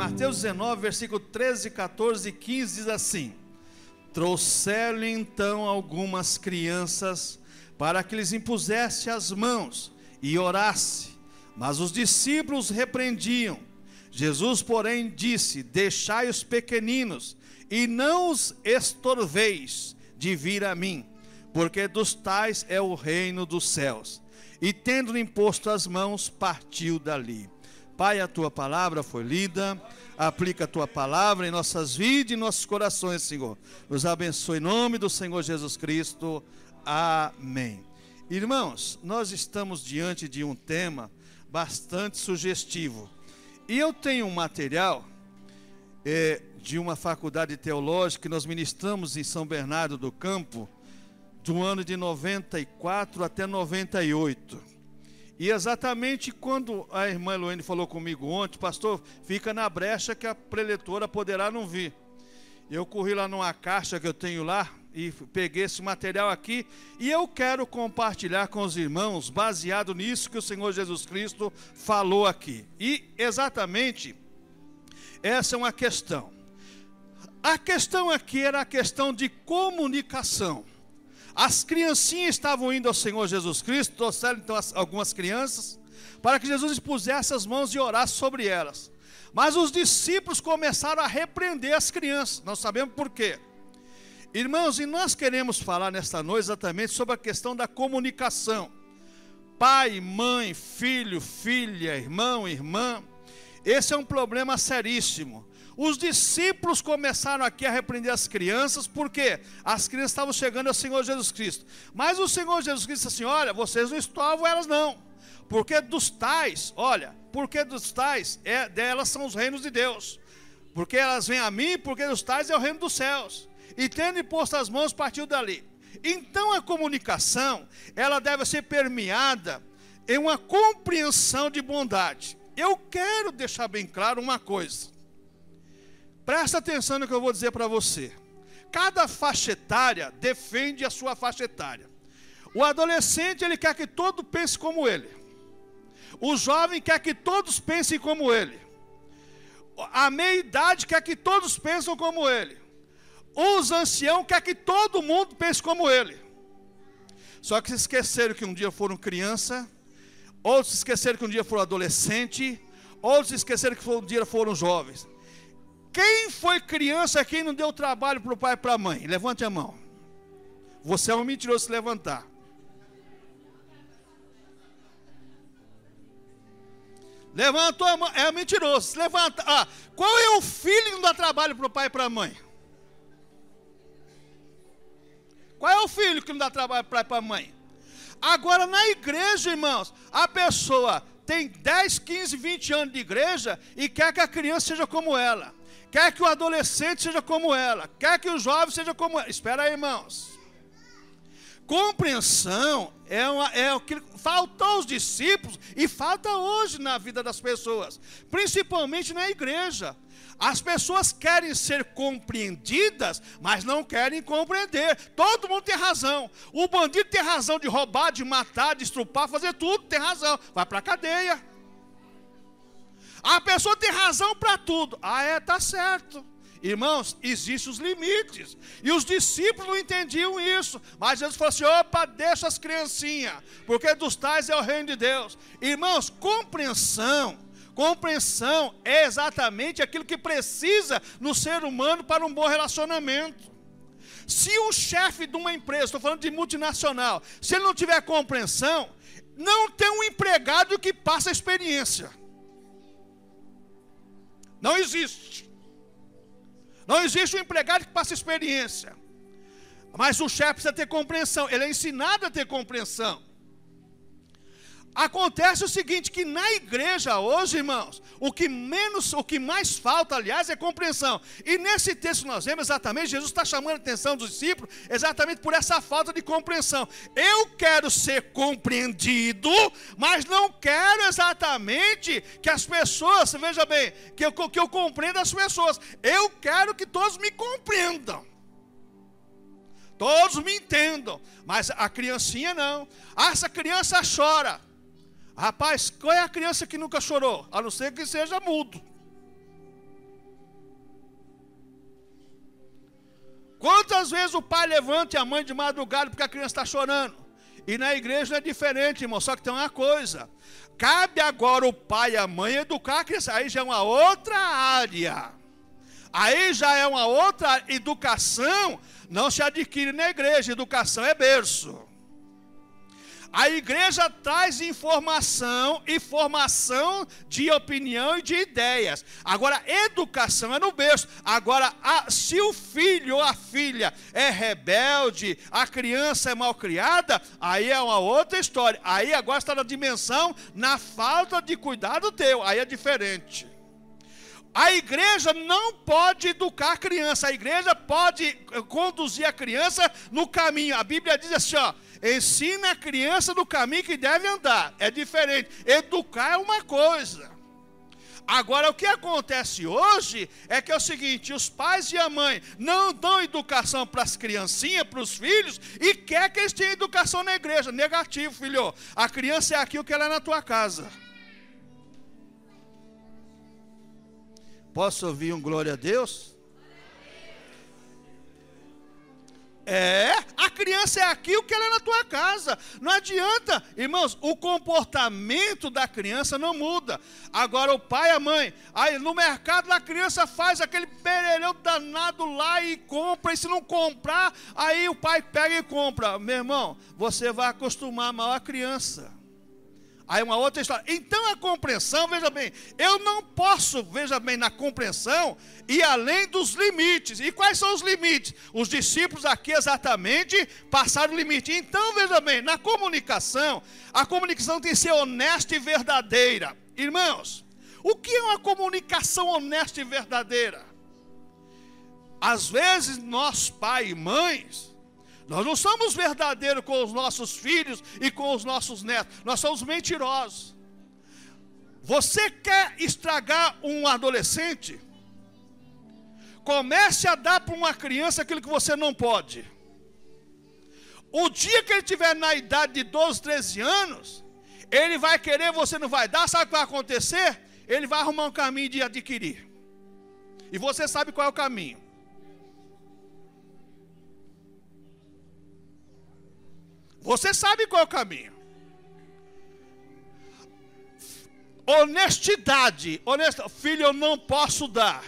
Mateus 19, versículo 13, 14 e 15 diz assim: trouxeram então algumas crianças para que lhes impusesse as mãos e orasse, mas os discípulos repreendiam. Jesus, porém, disse: deixai os pequeninos e não os estorveis de vir a mim, porque dos tais é o reino dos céus. E tendo-lhe imposto as mãos, partiu dali. Pai, a tua palavra foi lida, aplica a tua palavra em nossas vidas e em nossos corações, Senhor. Nos abençoe em nome do Senhor Jesus Cristo. Amém. Irmãos, nós estamos diante de um tema bastante sugestivo. E eu tenho um material de uma faculdade teológica que nós ministramos em São Bernardo do Campo, do ano de 94 até 98. E exatamente quando a irmã Eloine falou comigo ontem: pastor, fica na brecha que a preletora poderá não vir. Eu corri lá numa caixa que eu tenho lá e peguei esse material aqui, e eu quero compartilhar com os irmãos, baseado nisso que o Senhor Jesus Cristo falou aqui. E exatamente essa é uma questão. A questão aqui era a questão de comunicação. As criancinhas estavam indo ao Senhor Jesus Cristo, trouxeram então algumas crianças, para que Jesus pusesse as mãos e orasse sobre elas. Mas os discípulos começaram a repreender as crianças, não sabemos por quê. Irmãos, e nós queremos falar nesta noite exatamente sobre a questão da comunicação. Pai, mãe, filho, filha, irmão, irmã, esse é um problema seríssimo. Os discípulos começaram aqui a repreender as crianças, porque as crianças estavam chegando ao Senhor Jesus Cristo. Mas o Senhor Jesus Cristo disse assim: olha, vocês não estorvam elas não, porque dos tais, delas são os reinos de Deus. Porque elas vêm a mim, porque dos tais é o reino dos céus. E tendo imposto as mãos, partiu dali. Então a comunicação, ela deve ser permeada em uma compreensão de bondade. Eu quero deixar bem claro uma coisa. Presta atenção no que eu vou dizer para você. Cada faixa etária defende a sua faixa etária. O adolescente, ele quer que todo pense como ele. O jovem quer que todos pensem como ele. A meia-idade quer que todos pensem como ele. Os anciãos quer que todo mundo pense como ele. Só que se esqueceram que um dia foram criança, outros se esqueceram que um dia foram adolescente, outros se esqueceram que um dia foram jovens. Quem foi criança, quem não deu trabalho para o pai e para a mãe? Levante a mão. Você é um mentiroso se levantar. Levantou a mão, é um mentiroso, se levanta. Qual é o filho que não dá trabalho para o pai e para a mãe? Qual é o filho que não dá trabalho para o pai e para a mãe? Agora na igreja, irmãos, a pessoa tem 10, 15, 20 anos de igreja e quer que a criança seja como ela. Quer que o adolescente seja como ela. Quer que o jovem seja como ela. Espera aí, irmãos. Compreensão é o que faltou aos discípulos e falta hoje na vida das pessoas. Principalmente na igreja. As pessoas querem ser compreendidas, mas não querem compreender. Todo mundo tem razão. O bandido tem razão de roubar, de matar, de estrupar, fazer tudo. Tem razão. Vai para a cadeia. A pessoa tem razão para tudo. Tá certo. Irmãos, existem os limites. E os discípulos não entendiam isso. Mas Jesus falou assim: opa, deixa as criancinhas, porque dos tais é o reino de Deus. Irmãos, compreensão é exatamente aquilo que precisa no ser humano para um bom relacionamento. Se o chefe de uma empresa, estou falando de multinacional, se ele não tiver compreensão, não tem um empregado que passa a experiência. Não existe. Não existe um empregado que passa experiência. Mas o chefe precisa ter compreensão. Ele é ensinado a ter compreensão. Acontece o seguinte, que na igreja hoje, irmãos, o que mais falta, aliás, é compreensão. E nesse texto nós vemos exatamente, Jesus está chamando a atenção dos discípulos, exatamente por essa falta de compreensão. Eu quero ser compreendido, mas não quero exatamente que as pessoas, veja bem, que eu compreenda as pessoas. Eu quero que todos me compreendam. Todos me entendam, mas a criancinha não. Essa criança chora. Rapaz, qual é a criança que nunca chorou? A não ser que seja mudo. Quantas vezes o pai levanta e a mãe de madrugada porque a criança está chorando? E na igreja não é diferente, irmão, só que tem uma coisa. Cabe agora o pai e a mãe educar a criança. Aí já é uma outra área. Aí já é uma outra educação. Não se adquire na igreja, educação é berço. A igreja traz informação e formação de opinião e de ideias. Agora, educação é no berço. Agora, se o filho ou a filha é rebelde, a criança é mal criada, aí é uma outra história. Aí agora está na dimensão, na falta de cuidado teu. Aí é diferente. A igreja não pode educar a criança. A igreja pode conduzir a criança no caminho. A Bíblia diz assim, ó. Ensina a criança no caminho que deve andar. É diferente. Educar é uma coisa. Agora, o que acontece hoje é que é o seguinte: os pais e a mãe não dão educação para as criancinhas, para os filhos, e quer que eles tenham educação na igreja. Negativo, filho. A criança é aquilo que ela é na tua casa. Posso ouvir um glória a Deus? A criança é aquilo que ela é na tua casa. Não adianta, irmãos, o comportamento da criança não muda. Agora o pai e a mãe, aí no mercado a criança faz aquele perereu danado lá e compra, e se não comprar, aí o pai pega e compra. Meu irmão, você vai acostumar mal a criança. Aí uma outra história. Então a compreensão, veja bem, eu não posso, veja bem, na compreensão, ir além dos limites. E quais são os limites? Os discípulos aqui exatamente passaram o limite. Então, veja bem, na comunicação, a comunicação tem que ser honesta e verdadeira. Irmãos, o que é uma comunicação honesta e verdadeira? Às vezes, nós, pai e mães, nós não somos verdadeiros com os nossos filhos e com os nossos netos. Nós somos mentirosos. Você quer estragar um adolescente? Comece a dar para uma criança aquilo que você não pode. O dia que ele estiver na idade de 12, 13 anos, ele vai querer, você não vai dar. Sabe o que vai acontecer? Ele vai arrumar um caminho de adquirir. E você sabe qual é o caminho. Você sabe qual é o caminho. Honestidade. Filho, eu não posso dar.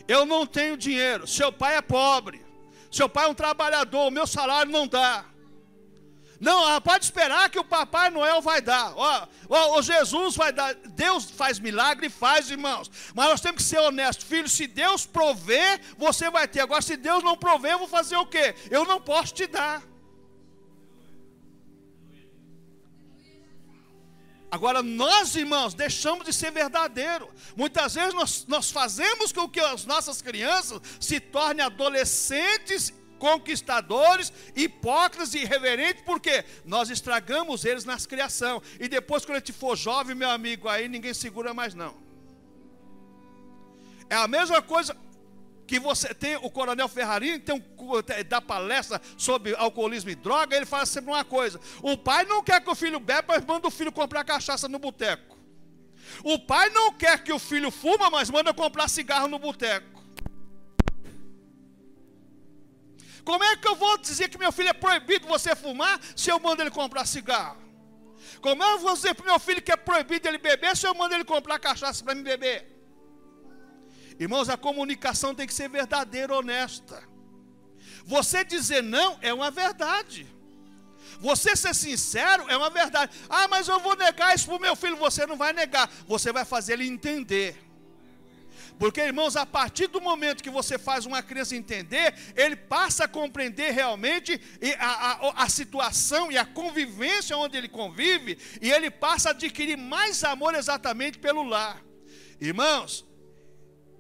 Eu não tenho dinheiro. Seu pai é pobre. Seu pai é um trabalhador. O meu salário não dá. Não, pode esperar que o Papai Noel vai dar. O Jesus vai dar. Deus faz milagre, faz, irmãos. Mas nós temos que ser honestos. Filho, se Deus prover, você vai ter. Agora, se Deus não prover, eu vou fazer o quê? Eu não posso te dar. Agora nós, irmãos, deixamos de ser verdadeiros. Muitas vezes nós fazemos com que as nossas crianças se tornem adolescentes, conquistadores, hipócritas e irreverentes, porque nós estragamos eles nas criação. E depois, quando a gente for jovem, meu amigo, aí ninguém segura mais não. É a mesma coisa que você tem, o Coronel Ferrarini dá palestra sobre alcoolismo e droga. Ele fala sempre uma coisa: o pai não quer que o filho beba, mas manda o filho comprar cachaça no boteco. O pai não quer que o filho fuma, mas manda comprar cigarro no boteco. Como é que eu vou dizer que meu filho é proibido você fumar se eu mando ele comprar cigarro? Como é que eu vou dizer para meu filho que é proibido ele beber se eu mando ele comprar cachaça para me beber? Irmãos, a comunicação tem que ser verdadeira, honesta. Você dizer não é uma verdade. Você ser sincero é uma verdade. Ah, mas eu vou negar isso para o meu filho. Você não vai negar, você vai fazer ele entender. Porque, irmãos, a partir do momento que você faz uma criança entender, ele passa a compreender realmente a situação e a convivência onde ele convive, e ele passa a adquirir mais amor exatamente pelo lar. Irmãos,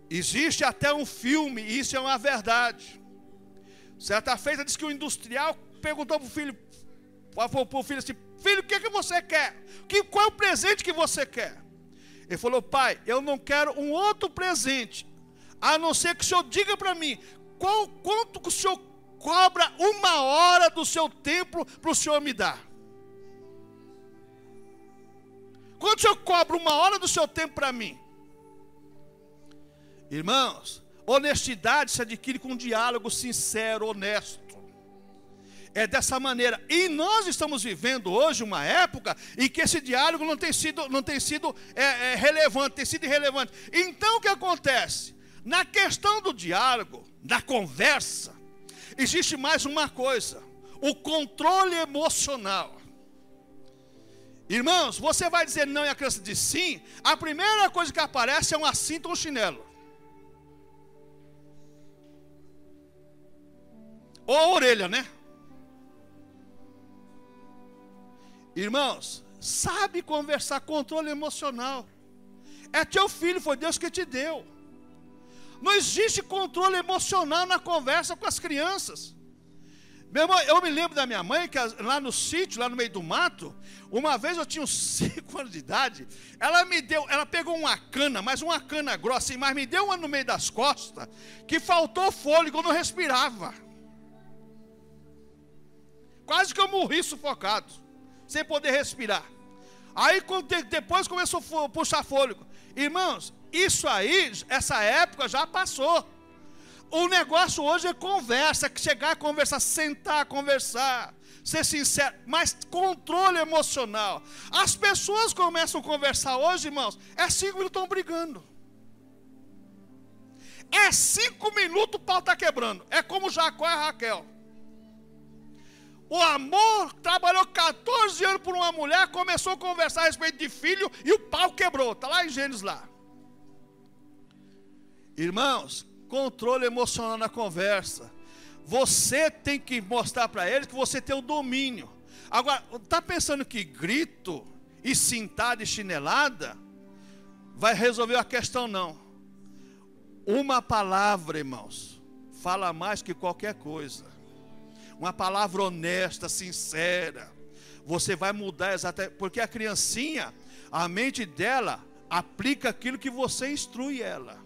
existe até um filme, e isso é uma verdade. Certa feita diz que o industrial perguntou para o filho assim: filho, o que você quer? Qual é o presente que você quer? Ele falou: pai, eu não quero um outro presente, a não ser que o senhor diga para mim, quanto o senhor cobra 1 hora do seu tempo para o senhor me dar? Quanto o senhor cobra 1 hora do seu tempo para mim? Irmãos, Honestidade se adquire com um diálogo sincero, honesto. É dessa maneira. E nós estamos vivendo hoje uma época em que esse diálogo não tem sido relevante, tem sido irrelevante. Então o que acontece? Na questão do diálogo, da conversa, existe mais uma coisa: o controle emocional. Irmãos, você vai dizer não e a criança diz sim, a primeira coisa que aparece é uma cinta ou um chinelo. Ou a orelha, né? Irmãos, sabe conversar, controle emocional. É teu filho, foi Deus que te deu. Não existe controle emocional na conversa com as crianças. Meu irmão, eu me lembro da minha mãe, que lá no sítio, lá no meio do mato, uma vez eu tinha uns 5 anos de idade, ela pegou uma cana, mas uma cana grossa, mas me deu uma no meio das costas, que faltou fôlego, eu não respirava. Quase que eu morri sufocado, sem poder respirar. Aí depois começou a puxar fôlego. Irmãos, isso aí, essa época já passou. O negócio hoje é conversa, chegar a conversar, sentar a conversar, ser sincero, mas controle emocional. As pessoas começam a conversar hoje, irmãos, 5 minutos estão brigando. 5 minutos o pau está quebrando. É como Jacó e Raquel. O amor trabalhou 14 anos por uma mulher, começou a conversar a respeito de filho e o pau quebrou. Está lá em Gênesis lá. Irmãos, controle emocional na conversa. Você tem que mostrar para eles que você tem o domínio. Agora, está pensando que grito e cintada e chinelada vai resolver a questão? Não. Uma palavra, irmãos, fala mais que qualquer coisa. Uma palavra honesta, sincera, você vai mudar exatamente, porque a criancinha, a mente dela aplica aquilo que você instrui ela.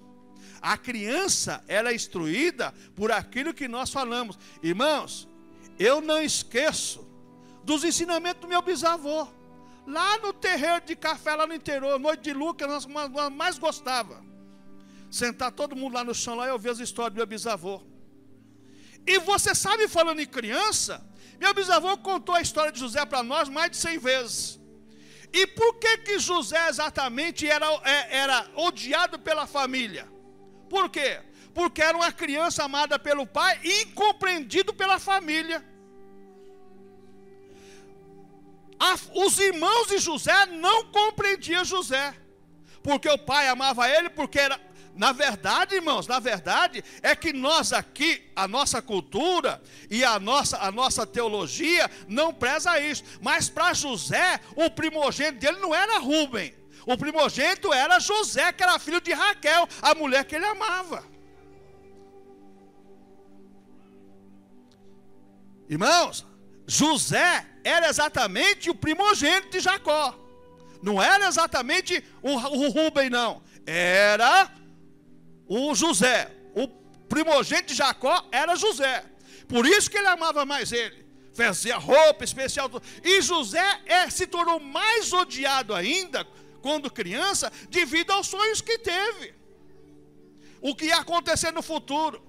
A criança, ela é instruída por aquilo que nós falamos. Irmãos, eu não esqueço dos ensinamentos do meu bisavô. Lá no terreiro de café, lá no interior, noite de lua, que nós mais gostava. Sentar todo mundo lá no chão, lá eu ouvia as histórias do meu bisavô. E você sabe, falando em criança, meu bisavô contou a história de José para nós mais de 100 vezes. E por que José exatamente era odiado pela família? Por quê? Porque era uma criança amada pelo pai e incompreendido pela família. Os irmãos de José não compreendiam José, porque o pai amava ele, porque era... Na verdade, irmãos, é que nós aqui, a nossa cultura e a nossa teologia não preza isso. Mas para José, o primogênito dele não era Rubem. O primogênito era José, que era filho de Raquel, a mulher que ele amava. Irmãos, José era exatamente o primogênito de Jacó. Não era exatamente o Rubem, não. Era o José. O primogênito de Jacó era José. Por isso que ele amava mais ele. Fazia roupa especial. E José se tornou mais odiado ainda, quando criança, devido aos sonhos que teve. O que ia acontecer no futuro.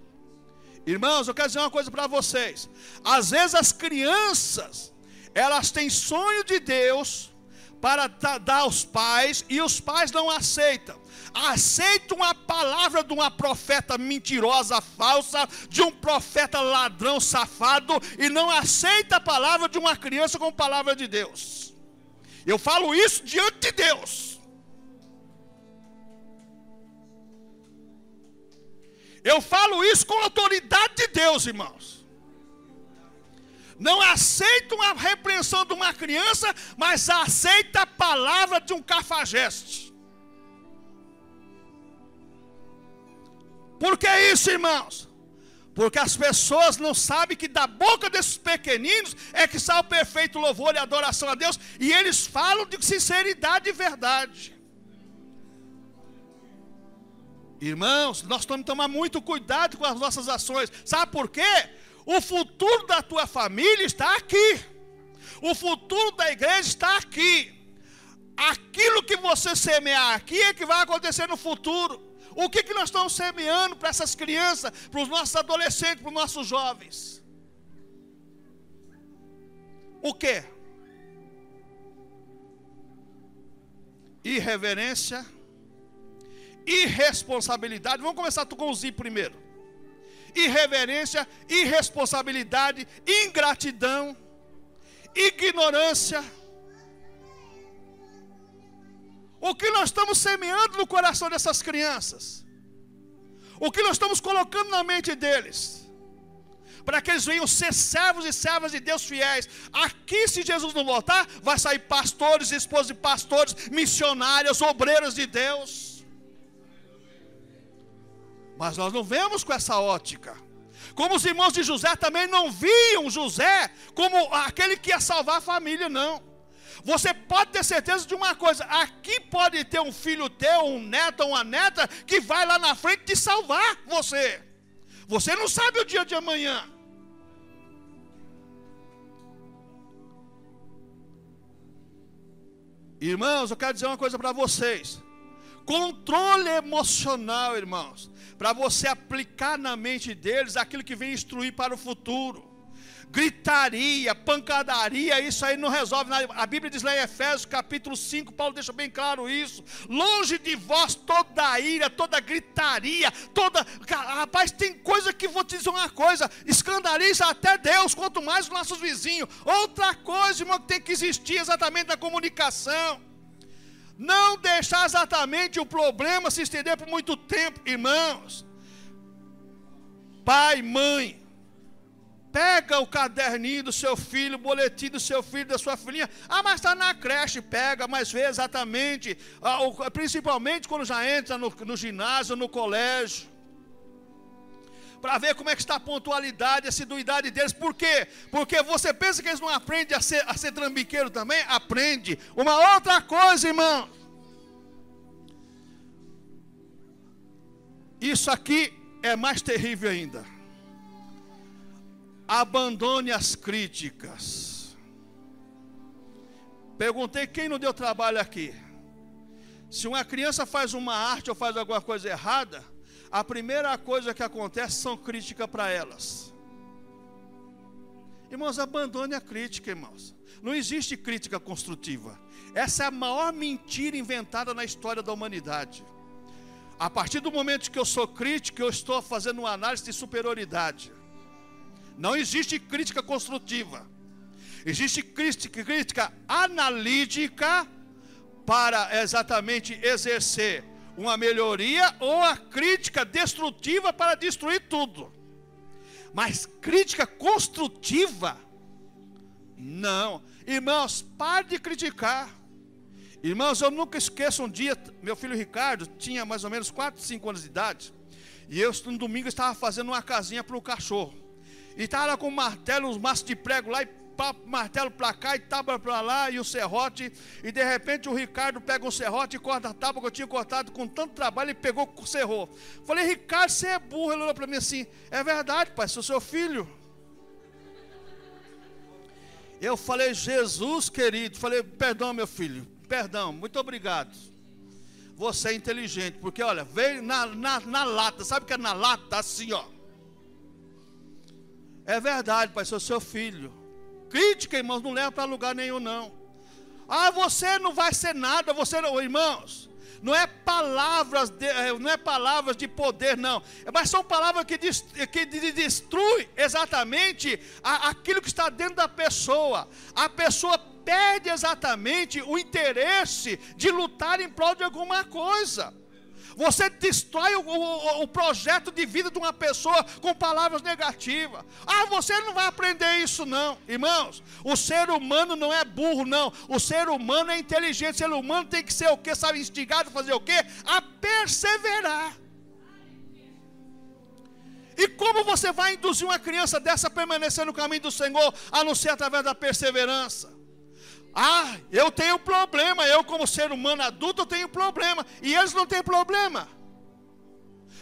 Irmãos, eu quero dizer uma coisa para vocês. Às vezes as crianças, elas têm sonho de Deus para dar aos pais, e os pais não aceitam. Aceitam a palavra de uma profeta mentirosa, falsa, de um profeta ladrão, safado, e não aceita a palavra de uma criança como palavra de Deus. Eu falo isso diante de Deus. Eu falo isso com a autoridade de Deus, irmãos. Não aceitam a repreensão de uma criança, mas aceita a palavra de um cafajeste. Por que isso, irmãos? Porque as pessoas não sabem que da boca desses pequeninos é que sai o perfeito louvor e adoração a Deus, e eles falam de sinceridade e verdade. Irmãos, nós temos que tomar muito cuidado com as nossas ações. Sabe por quê? O futuro da tua família está aqui. O futuro da igreja está aqui. Aquilo que você semear aqui é que vai acontecer no futuro. O que nós estamos semeando para essas crianças, para os nossos adolescentes, para os nossos jovens? O quê? Irreverência, irresponsabilidade. Vamos começar com o Z primeiro. Irreverência, irresponsabilidade, ingratidão, ignorância. O que nós estamos semeando no coração dessas crianças? O que nós estamos colocando na mente deles? Para que eles venham ser servos e servas de Deus fiéis. Aqui, se Jesus não voltar, vai sair pastores, esposas de pastores, missionários, obreiros de Deus. Mas nós não vemos com essa ótica. Como os irmãos de José também não viam José como aquele que ia salvar a família, não. Você pode ter certeza de uma coisa: aqui pode ter um filho teu, um neto ou uma neta, que vai lá na frente te salvar você. Você não sabe o dia de amanhã. Irmãos, eu quero dizer uma coisa para vocês. Controle emocional, irmãos, para você aplicar na mente deles aquilo que vem instruir para o futuro. Gritaria, pancadaria, isso aí não resolve nada. A Bíblia diz lá em Efésios capítulo 5, Paulo deixa bem claro isso. Longe de vós toda ira, toda gritaria, Rapaz, tem coisa que vou te dizer uma coisa, escandaliza até Deus, quanto mais os nossos vizinhos. Outra coisa, irmão, que tem que existir exatamente na comunicação. Não deixar exatamente o problema se estender por muito tempo, irmãos. Pai, mãe, pega o caderninho do seu filho, o boletim do seu filho, da sua filhinha. Mas está na creche, pega, mas vê exatamente, principalmente quando já entra no ginásio, no colégio, para ver como é que está a pontualidade, a assiduidade deles. Por quê? Porque você pensa que eles não aprendem a ser trambiqueiro também? Aprende. Uma outra coisa, irmão. Isso aqui é mais terrível ainda. Abandone as críticas. Perguntei quem não deu trabalho aqui. Se uma criança faz uma arte ou faz alguma coisa errada, a primeira coisa que acontece são críticas para elas. Irmãos, abandone a crítica, irmãos. Não existe crítica construtiva. Essa é a maior mentira inventada na história da humanidade. A partir do momento que eu sou crítico, eu estou fazendo uma análise de superioridade. Não existe crítica construtiva. Existe crítica analítica para exatamente exercer uma melhoria, ou a crítica destrutiva para destruir tudo. Mas crítica construtiva, não. Irmãos, pare de criticar. Irmãos, eu nunca esqueço um dia, meu filho Ricardo tinha mais ou menos 4, 5 anos de idade, e eu no domingo estava fazendo uma casinha para o cachorro. E estava lá com um martelo, uns maços de prego lá, e martelo para cá e tábua para lá, e o serrote. E de repente o Ricardo pega um serrote e corta a tábua que eu tinha cortado com tanto trabalho, e pegou, serrou. Falei: Ricardo, você é burro. Ele olhou para mim assim: é verdade, pai, sou seu filho. Eu falei: Jesus querido, falei: perdão, meu filho, perdão, muito obrigado. Você é inteligente, porque olha, veio na lata, sabe o que é na lata? Assim, ó. É verdade, pai, sou seu filho. Crítica, irmãos, não leva para lugar nenhum, não. Você não vai ser nada, você não, irmãos. Não é palavras de poder, não. Mas são palavras que destruem exatamente aquilo que está dentro da pessoa. A pessoa perde exatamente o interesse de lutar em prol de alguma coisa. Você destrói o projeto de vida de uma pessoa com palavras negativas. Você não vai aprender isso não. Irmãos, o ser humano não é burro não. O ser humano é inteligente. O ser humano tem que ser o quê? Sabe, instigado a fazer o quê? A perseverar. E como você vai induzir uma criança dessa a permanecer no caminho do Senhor, a não ser através da perseverança? Eu tenho problema, eu como ser humano adulto eu tenho problema, e eles não têm problema.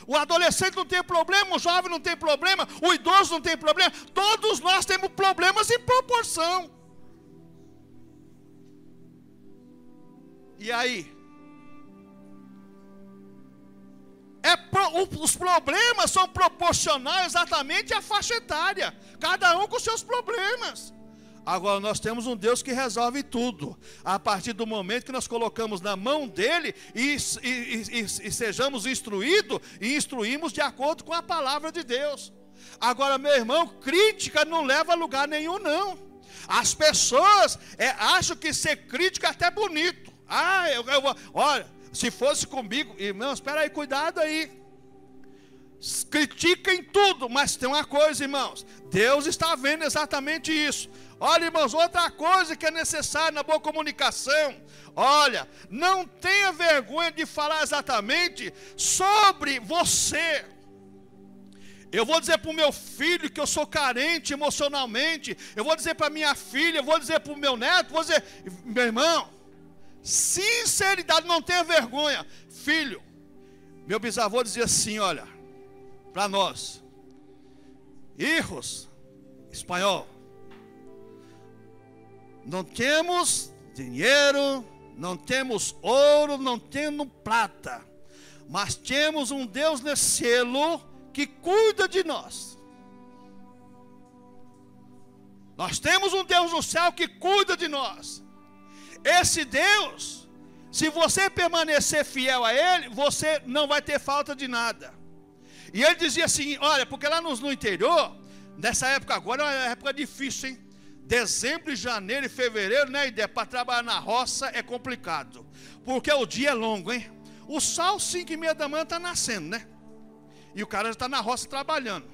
O adolescente não tem problema, o jovem não tem problema, o idoso não tem problema. Todos nós temos problemas em proporção. E aí? Os problemas são proporcionais exatamente à faixa etária, cada um com seus problemas. Agora nós temos um Deus que resolve tudo, a partir do momento que nós colocamos na mão dele e sejamos instruídos e instruímos de acordo com a palavra de Deus. Agora, meu irmão, crítica não leva a lugar nenhum, não. As pessoas acham que ser crítico é até bonito. Olha, se fosse comigo, irmãos, espera aí, cuidado aí. Critiquem tudo, mas tem uma coisa, irmãos, Deus está vendo exatamente isso. Olha, irmãos, outra coisa que é necessária na boa comunicação, olha, não tenha vergonha de falar exatamente sobre você. Eu vou dizer para o meu filho que eu sou carente emocionalmente, eu vou dizer para minha filha, eu vou dizer para o meu neto, vou dizer, meu irmão, sinceridade, não tenha vergonha. Filho, meu bisavô dizia assim, olha, para nós, hijos, espanhol, não temos dinheiro, não temos ouro, não temos prata, mas temos um Deus no cielo que cuida de nós. Nós temos um Deus no céu que cuida de nós. Esse Deus, se você permanecer fiel a Ele, você não vai ter falta de nada. E ele dizia assim, olha, porque lá no interior, nessa época agora é uma época difícil, hein? Dezembro, janeiro e fevereiro, né, ideia, para trabalhar na roça é complicado, porque o dia é longo, hein? O sol 5h30 da manhã está nascendo, né? E o cara já está na roça trabalhando.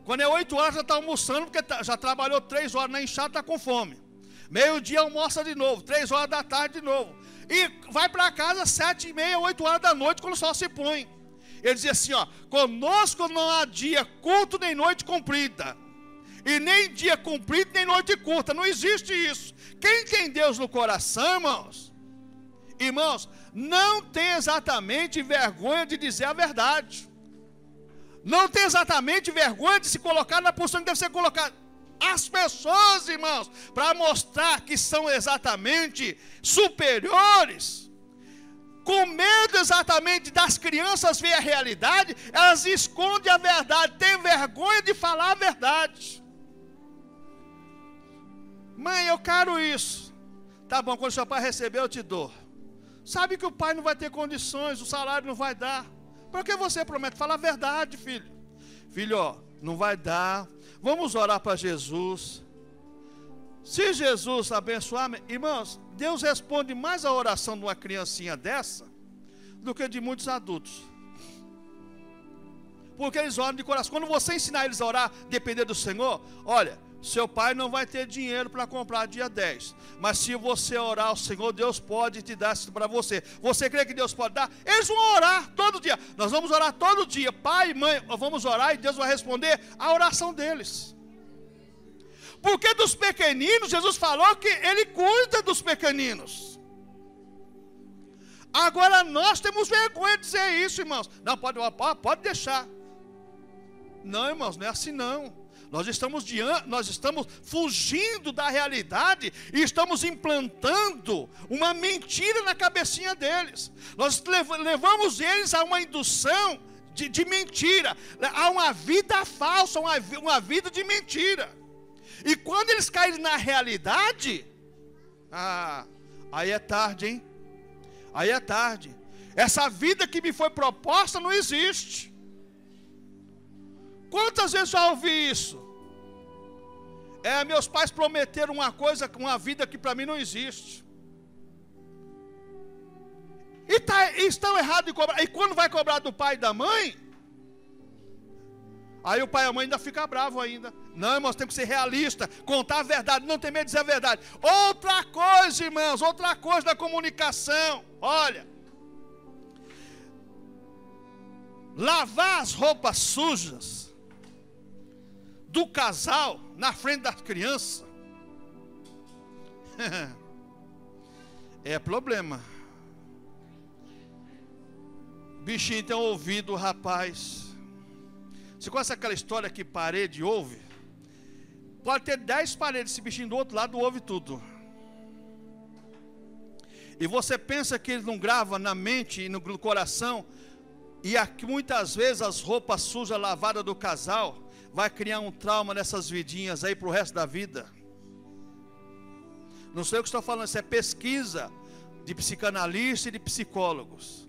Quando é 8 horas já está almoçando, porque já trabalhou 3 horas na enxada, está com fome. Meio-dia almoça de novo, 3 horas da tarde de novo. E vai para casa 7h30, 8 horas da noite, quando o sol se põe. Ele dizia assim, ó, conosco não há dia curto nem noite comprida. E nem dia comprido, nem noite curta. Não existe isso. Quem tem Deus no coração, irmãos, não tem exatamente vergonha de dizer a verdade. Não tem exatamente vergonha de se colocar na posição que deve ser colocada. As pessoas, irmãos, para mostrar que são exatamente superiores, com medo exatamente das crianças ver a realidade, elas escondem a verdade, têm vergonha de falar a verdade. Mãe, eu quero isso. Tá bom, quando seu pai receber, eu te dou. Sabe que o pai não vai ter condições, o salário não vai dar. Por que você promete? Fala a verdade, filho. Filho, ó, não vai dar. Vamos orar para Jesus. Se Jesus abençoar, irmãos, Deus responde mais a oração de uma criancinha dessa do que de muitos adultos. Porque eles oram de coração. Quando você ensinar eles a orar, depender do Senhor, olha, seu pai não vai ter dinheiro para comprar dia 10. Mas se você orar ao Senhor, Deus pode te dar isso para você. Você crê que Deus pode dar? Eles vão orar todo dia. Nós vamos orar todo dia. Pai e mãe, vamos orar e Deus vai responder a oração deles. Porque dos pequeninos, Jesus falou que Ele cuida dos pequeninos. Agora nós temos vergonha de dizer isso, irmãos. Não, pode deixar. Não, irmãos, não é assim não. Nós estamos fugindo da realidade e estamos implantando uma mentira na cabecinha deles. Nós levamos eles a uma indução de mentira, a uma vida falsa, uma vida de mentira. E quando eles caírem na realidade, aí é tarde, hein? Aí é tarde. Essa vida que me foi proposta não existe. Quantas vezes já ouvi isso? Meus pais prometeram uma coisa, uma vida que para mim não existe. E estão errados em cobrar. E quando vai cobrar do pai e da mãe, aí o pai e a mãe ainda ficam bravos ainda. Não, irmãos, temos que ser realistas, contar a verdade, não ter medo de dizer a verdade. Outra coisa, irmãos, outra coisa da comunicação. Olha, lavar as roupas sujas do casal na frente das crianças é problema. Bichinho tem ouvido, rapaz. Você conhece aquela história que parede ouve? Pode ter 10 paredes, esse bichinho do outro lado ouve tudo. E você pensa que ele não grava na mente e no coração E aqui muitas vezes as roupas sujas lavadas do casal vai criar um trauma nessas vidinhas aí para o resto da vida. Não sei o que estou falando, isso é pesquisa de psicanalistas e de psicólogos.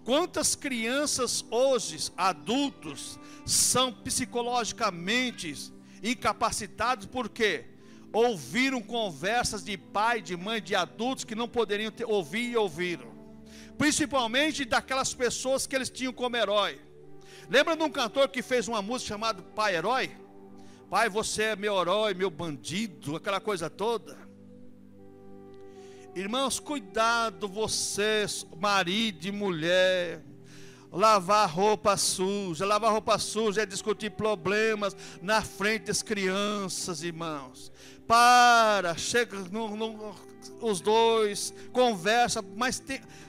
Quantas crianças hoje, adultos, são psicologicamente incapacitados porque ouviram conversas de pai, de mãe, de adultos que não poderiam ouvir e ouviram. Principalmente daquelas pessoas que eles tinham como herói. Lembra de um cantor que fez uma música chamada Pai Herói? Pai, você é meu herói, meu bandido, aquela coisa toda. Irmãos, cuidado vocês, marido e mulher. Lavar roupa suja é discutir problemas na frente das crianças, irmãos. Chega os dois, conversa, mas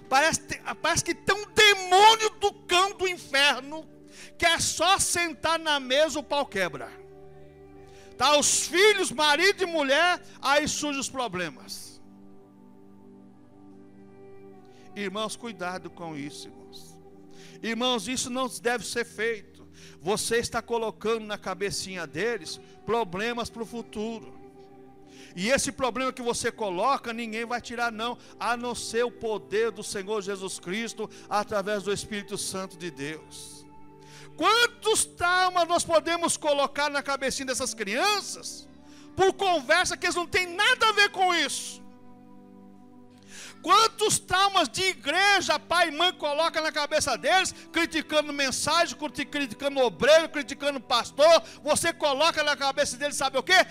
parece que tem um demônio do cão do inferno, que é só sentar na mesa o pau quebra. Tá os filhos, marido e mulher, aí surgem os problemas. Irmãos, cuidado com isso, irmãos. Irmãos, isso não deve ser feito. Você está colocando na cabecinha deles problemas para o futuro. E esse problema que você coloca, ninguém vai tirar não, a não ser o poder do Senhor Jesus Cristo, através do Espírito Santo de Deus. Quantos traumas nós podemos colocar na cabecinha dessas crianças, por conversa que eles não têm nada a ver com isso? Quantos traumas de igreja pai e mãe colocam na cabeça deles, criticando mensagem, criticando obreiro, criticando pastor? Você coloca na cabeça deles, sabe o quê?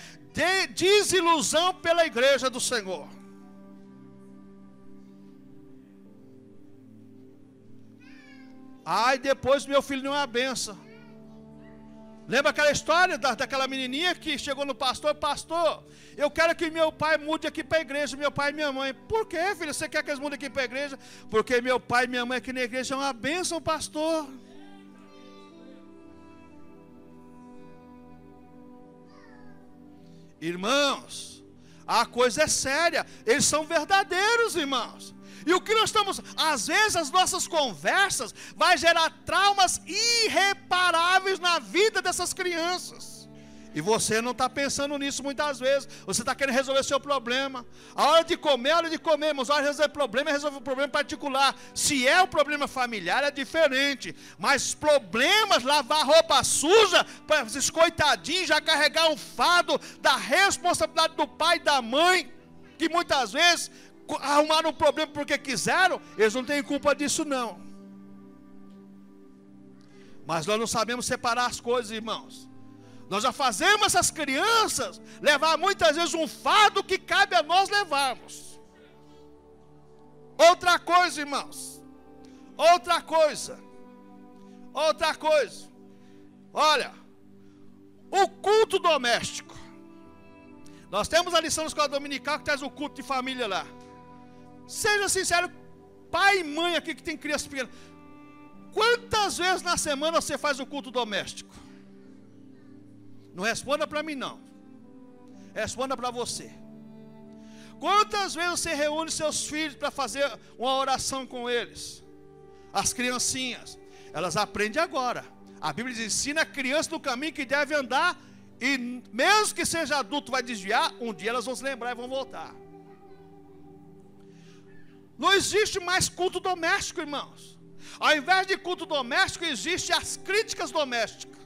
Desilusão pela igreja do Senhor. Ai, depois meu filho não é uma benção. Lembra aquela história daquela menininha que chegou no pastor? Pastor, eu quero que meu pai mude aqui para a igreja, meu pai e minha mãe. Por quê, filho? Você quer que eles mudem aqui para a igreja? Porque meu pai e minha mãe aqui na igreja é uma bênção, pastor. Irmãos, a coisa é séria. Eles são verdadeiros, irmãos. E o que nós estamos, às vezes as nossas conversas vai gerar traumas irreparáveis na vida dessas crianças. E você não está pensando nisso muitas vezes. Você está querendo resolver seu problema. A hora de comer, irmãos. A hora de resolver problema é resolver um problema particular. Se é um problema familiar, é diferente. Mas problemas, lavar roupa suja, para esses coitadinhos já carregar um fardo da responsabilidade do pai e da mãe, que muitas vezes arrumaram um problema porque quiseram, eles não têm culpa disso não. Mas nós não sabemos separar as coisas, irmãos. Nós já fazemos essas crianças levar muitas vezes um fardo que cabe a nós levarmos. Outra coisa, irmãos, outra coisa, olha, o culto doméstico. Nós temos a lição da escola dominical que traz o culto de família lá. Seja sincero, pai e mãe aqui que tem crianças pequenas, quantas vezes na semana você faz o culto doméstico? Não responda para mim não, responda para você. Quantas vezes você reúne seus filhos para fazer uma oração com eles? As criancinhas, elas aprendem agora. A Bíblia diz, ensina a criança no caminho que deve andar, e mesmo que seja adulto vai desviar, um dia elas vão se lembrar e vão voltar. Não existe mais culto doméstico, irmãos. Ao invés de culto doméstico, existem as críticas domésticas.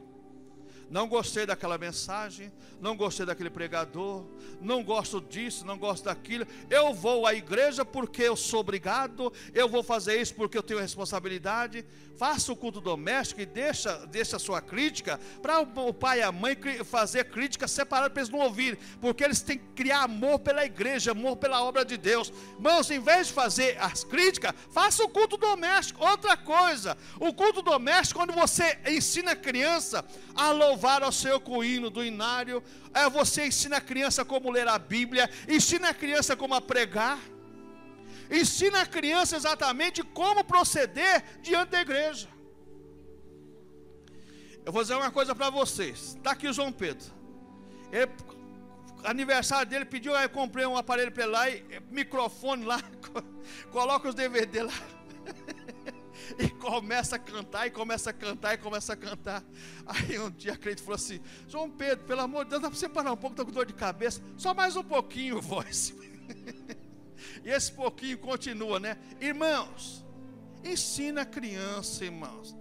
Não gostei daquela mensagem, não gostei daquele pregador, não gosto disso, não gosto daquilo. Eu vou à igreja porque eu sou obrigado, eu vou fazer isso porque eu tenho responsabilidade. Faça o culto doméstico e deixa a sua crítica para o pai e a mãe fazer crítica separada para eles não ouvirem, porque eles têm que criar amor pela igreja, amor pela obra de Deus. Irmãos, em vez de fazer as críticas, faça o culto doméstico. Outra coisa, o culto doméstico, quando você ensina a criança a louvar ao Senhor com o hino do inário, você ensina a criança como ler a Bíblia, ensina a criança como a pregar, ensina a criança exatamente como proceder diante da igreja. Eu vou dizer uma coisa para vocês. Está aqui o João Pedro, aniversário dele, pediu, aí eu comprei um aparelho para ele lá, microfone lá, coloca os DVD lá. E começa a cantar, e começa a cantar, e começa a cantar. Aí um dia a crente falou assim: João Pedro, pelo amor de Deus, dá para você parar um pouco, estou com dor de cabeça. Só mais um pouquinho, voz. E esse pouquinho continua, né? Irmãos, ensina a criança, irmãos.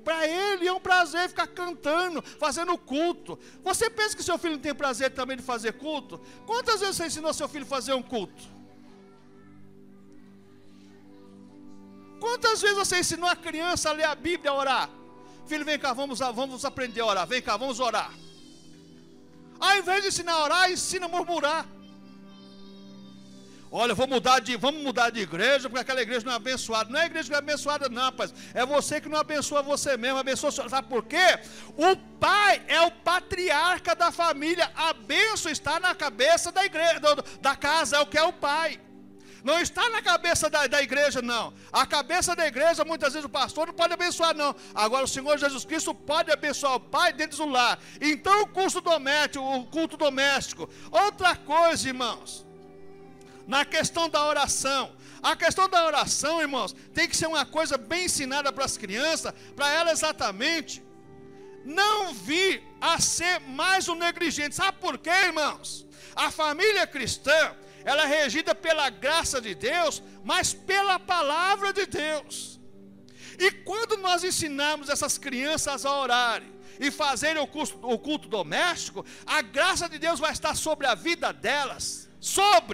Para ele é um prazer ficar cantando, fazendo culto. Você pensa que seu filho não tem prazer também de fazer culto? Quantas vezes você ensinou seu filho a fazer um culto? Quantas vezes você ensinou a criança a ler a Bíblia, a orar? Filho, vem cá, vamos aprender a orar. Vem cá, vamos orar. Ao invés de ensinar a orar, ensina a murmurar. Olha, vamos mudar de igreja, porque aquela igreja não é abençoada. Não é a igreja que é abençoada, não, rapaz. É você que não abençoa você mesmo, abençoa. Sabe por quê? O pai é o patriarca da família. A bênção está na cabeça da igreja, da casa, é o que é o pai. Não está na cabeça da igreja, não. A cabeça da igreja, muitas vezes o pastor não pode abençoar, não. Agora o Senhor Jesus Cristo pode abençoar o pai dentro do lar. Então o culto doméstico. Outra coisa, irmãos, na questão da oração. A questão da oração, irmãos, tem que ser uma coisa bem ensinada para as crianças, para ela exatamente não vir a ser mais um negligente. Sabe por quê, irmãos? A família cristã, ela é regida pela graça de Deus, mas pela palavra de Deus. E quando nós ensinarmos essas crianças a orarem e fazerem o culto doméstico, a graça de Deus vai estar sobre a vida delas,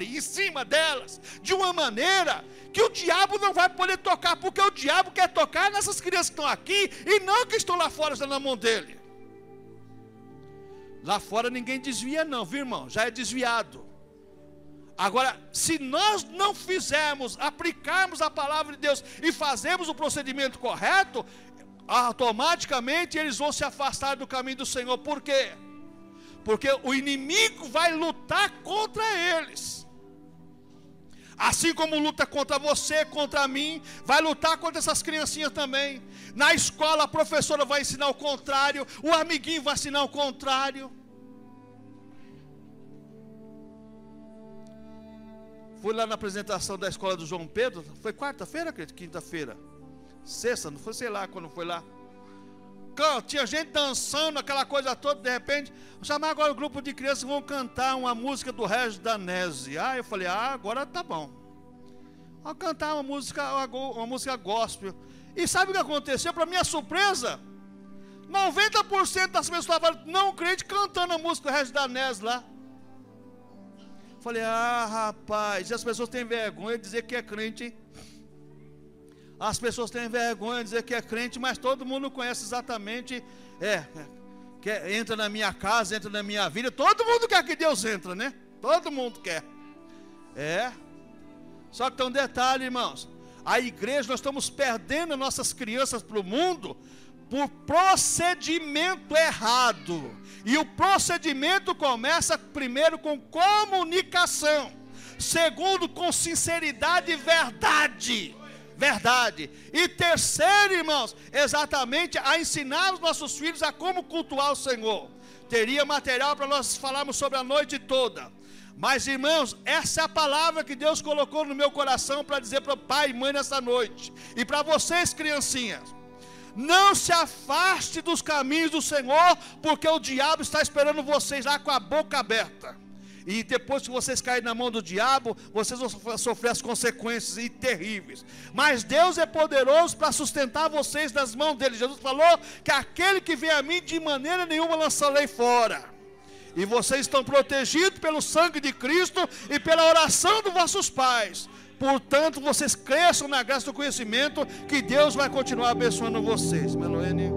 em cima delas, de uma maneira que o diabo não vai poder tocar, porque o diabo quer tocar nessas crianças que estão aqui e não que estão lá fora, estão na mão dele. Lá fora ninguém desvia não, viu, irmão? Já é desviado. Agora, se nós não aplicarmos a palavra de Deus e fazermos o procedimento correto, automaticamente eles vão se afastar do caminho do Senhor. Por quê? Porque o inimigo vai lutar contra eles. Assim como luta contra você, contra mim, vai lutar contra essas criancinhas também. Na escola a professora vai ensinar o contrário, o amiguinho vai ensinar o contrário. Fui lá na apresentação da escola do João Pedro. Foi quarta-feira, quinta-feira, sexta, não foi, sei lá quando foi lá. Tinha gente dançando, aquela coisa toda. De repente, vou chamar agora o grupo de crianças que vão cantar uma música do Regis Danese. Eu falei, agora tá bom. Vou cantar uma música gospel. E sabe o que aconteceu? Para minha surpresa, 90% das pessoas estavam não crente cantando a música do Regis Danese lá. Falei, rapaz, as pessoas têm vergonha de dizer que é crente, hein? As pessoas têm vergonha de dizer que é crente, mas todo mundo conhece exatamente, entra na minha casa, entra na minha vida, todo mundo quer que Deus entre, né? Todo mundo quer. Só que tem um detalhe, irmãos, a igreja, nós estamos perdendo nossas crianças para o mundo, por procedimento errado. E o procedimento começa primeiro com comunicação, segundo com sinceridade e verdade. E terceiro, irmãos, exatamente a ensinar os nossos filhos a como cultuar o Senhor. Teria material para nós falarmos sobre a noite toda. Mas, irmãos, essa é a palavra que Deus colocou no meu coração para dizer para o pai e mãe nessa noite. E para vocês, criancinhas, não se afaste dos caminhos do Senhor, porque o diabo está esperando vocês lá com a boca aberta. E depois que vocês caírem na mão do diabo, vocês vão sofrer as consequências terríveis. Mas Deus é poderoso para sustentar vocês nas mãos dele. Jesus falou que aquele que vem a mim, de maneira nenhuma lançarei fora. E vocês estão protegidos pelo sangue de Cristo e pela oração dos vossos pais. Portanto, vocês cresçam na graça do conhecimento, que Deus vai continuar abençoando vocês. Meloene.